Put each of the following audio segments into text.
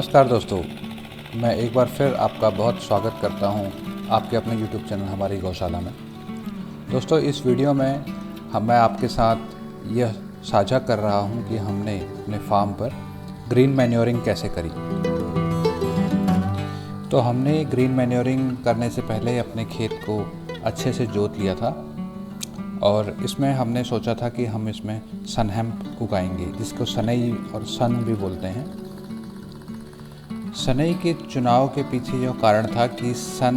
नमस्कार दोस्तों, मैं एक बार फिर आपका बहुत स्वागत करता हूं आपके अपने YouTube चैनल हमारी गौशाला में। दोस्तों, इस वीडियो में मैं आपके साथ यह साझा कर रहा हूं कि हमने अपने फार्म पर ग्रीन मैन्योरिंग कैसे करी। तो हमने ग्रीन मैन्योरिंग करने से पहले अपने खेत को अच्छे से जोत लिया था और इसमें हमने सोचा था कि हम इसमें सन हेम्प उगाएंगे, जिसको सनई और सन भी बोलते हैं। सनई के चुनाव के पीछे यह कारण था कि सन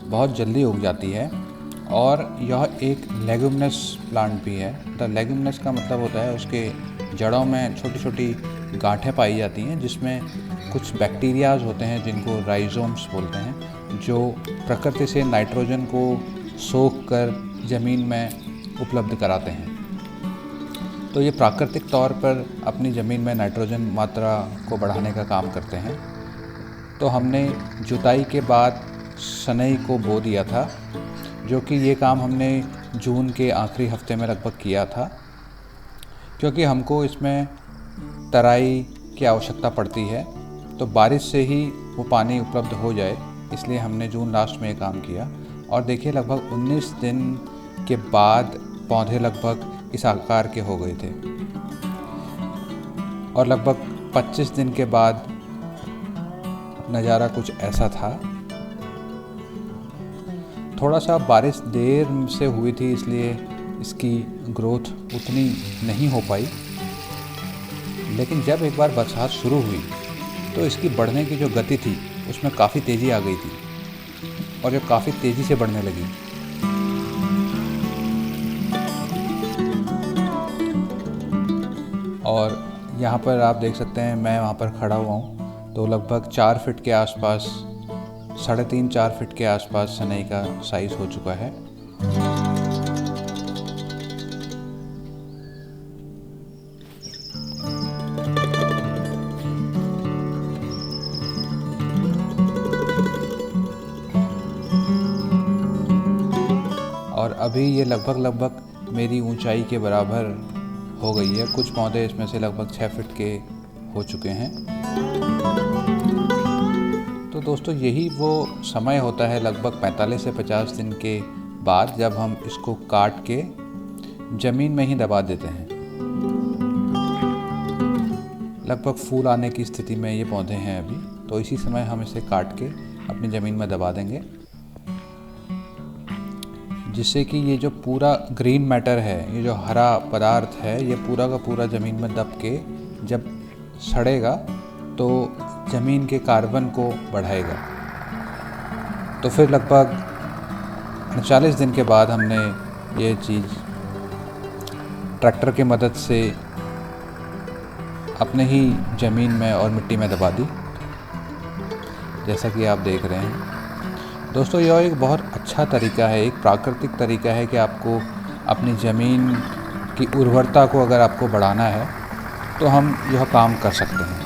बहुत जल्दी उग जाती है और यह एक लेग्यूमिनस प्लांट भी है। द लेग्यूमिनस का मतलब होता है उसके जड़ों में छोटी छोटी गांठें पाई जाती हैं, जिसमें कुछ बैक्टीरियाज होते हैं जिनको राइजोम्स बोलते हैं, जो प्रकृति से नाइट्रोजन को सोख कर ज़मीन में उपलब्ध कराते हैं। तो ये प्राकृतिक तौर पर अपनी ज़मीन में नाइट्रोजन मात्रा को बढ़ाने का काम करते हैं। तो हमने जुताई के बाद सनई को बो दिया था, जो कि ये काम हमने जून के आखिरी हफ्ते में लगभग किया था, क्योंकि हमको इसमें तराई की आवश्यकता पड़ती है। तो बारिश से ही वो पानी उपलब्ध हो जाए, इसलिए हमने जून लास्ट में ये काम किया। और देखिए, लगभग 19 दिन के बाद पौधे लगभग इस आकार के हो गए थे और लगभग 25 दिन के बाद नज़ारा कुछ ऐसा था। थोड़ा सा बारिश देर से हुई थी, इसलिए इसकी ग्रोथ उतनी नहीं हो पाई, लेकिन जब एक बार बरसात शुरू हुई तो इसकी बढ़ने की जो गति थी उसमें काफ़ी तेज़ी आ गई थी और ये काफ़ी तेज़ी से बढ़ने लगी। और यहाँ पर आप देख सकते हैं, मैं वहाँ पर खड़ा हुआ हूँ, तो लगभग 4 फीट के आसपास, 3.5-4 फीट के आसपास सनई का साइज़ हो चुका है। और अभी ये लगभग मेरी ऊंचाई के बराबर हो गई है। कुछ पौधे इसमें से लगभग 6 फीट के हो चुके हैं। तो दोस्तों, यही वो समय होता है लगभग 45 से 50 दिन के बाद, जब हम इसको काट के ज़मीन में ही दबा देते हैं। लगभग फूल आने की स्थिति में ये पौधे हैं अभी, तो इसी समय हम इसे काट के अपनी ज़मीन में दबा देंगे, जिससे कि ये जो पूरा ग्रीन मैटर है, ये जो हरा पदार्थ है, ये पूरा का पूरा ज़मीन में दब के जब सड़ेगा तो ज़मीन के कार्बन को बढ़ाएगा। तो फिर लगभग 39 दिन के बाद हमने ये चीज़ ट्रैक्टर की मदद से अपने ही ज़मीन में और मिट्टी में दबा दी, जैसा कि आप देख रहे हैं। दोस्तों, यह एक बहुत अच्छा तरीका है, एक प्राकृतिक तरीका है कि आपको अपनी ज़मीन की उर्वरता को अगर आपको बढ़ाना है तो हम यह काम कर सकते हैं।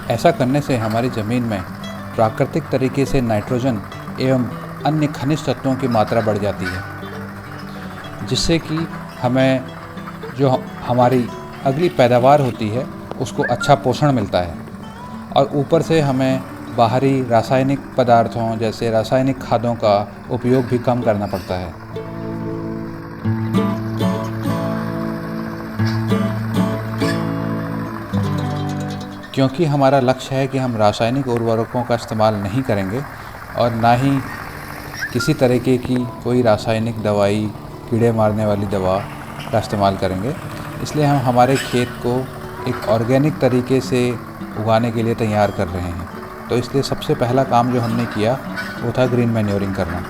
ऐसा करने से हमारी ज़मीन में प्राकृतिक तरीके से नाइट्रोजन एवं अन्य खनिज तत्वों की मात्रा बढ़ जाती है, जिससे कि हमें जो हमारी अगली पैदावार होती है उसको अच्छा पोषण मिलता है। और ऊपर से हमें बाहरी रासायनिक पदार्थों जैसे रासायनिक खादों का उपयोग भी कम करना पड़ता है। क्योंकि हमारा लक्ष्य है कि हम रासायनिक उर्वरकों का इस्तेमाल नहीं करेंगे और ना ही किसी तरीके की कोई रासायनिक दवाई, कीड़े मारने वाली दवा का इस्तेमाल करेंगे। इसलिए हम हमारे खेत को एक ऑर्गेनिक तरीके से उगाने के लिए तैयार कर रहे हैं। तो इसलिए सबसे पहला काम जो हमने किया वो था ग्रीन मैन्योरिंग करना।